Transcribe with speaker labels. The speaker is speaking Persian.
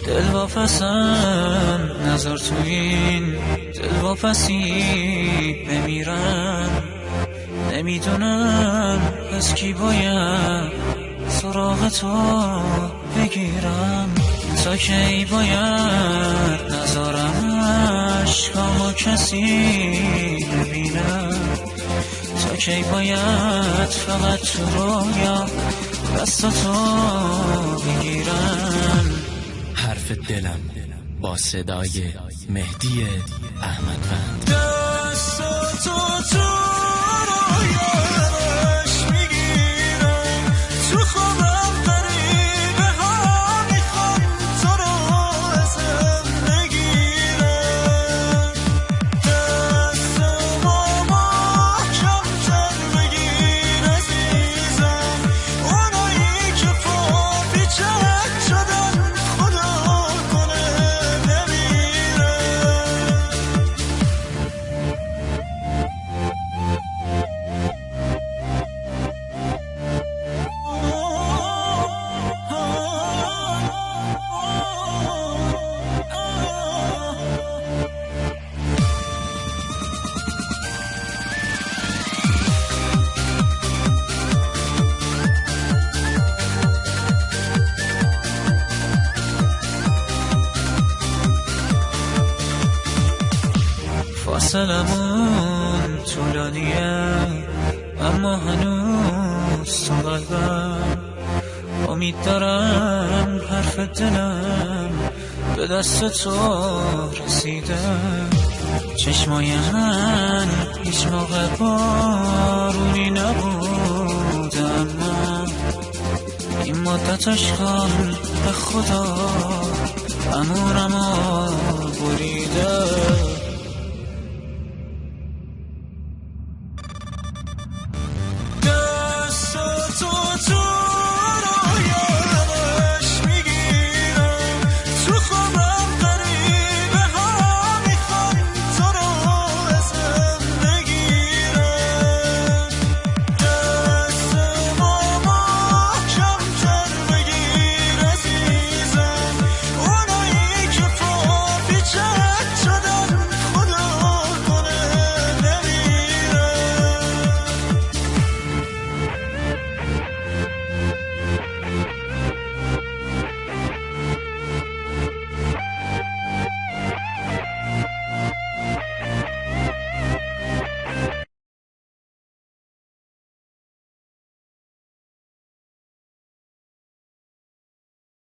Speaker 1: دلواپسم نظر تو این دلواپسی بمیرم. نمیدونم از کی باید سراغ تو بگیرم. تا کی باید نذارم عشقامو کسی ببینم. تا کی باید فقط تو رویا دستاتو بگیرم.
Speaker 2: حرف دلم با صدای مهدی احمدوند.
Speaker 1: دستاتو تو رویاش میگیرم. تو خوابم غریبه ها میخوان تو رو ازم بگیرم. دستمو محکم‌تر بگیر عزیزم. اونایی که پا پیچک شدن خدا کنه نمیرم. فاصلمون طولانیه اما هنوز تو قلبم. امید دارم حرف دلم به دست تو رسیده. چشمای من هیچ موقع بارونی نبوده اما این مدت اشکال به خدا امورمو بریده.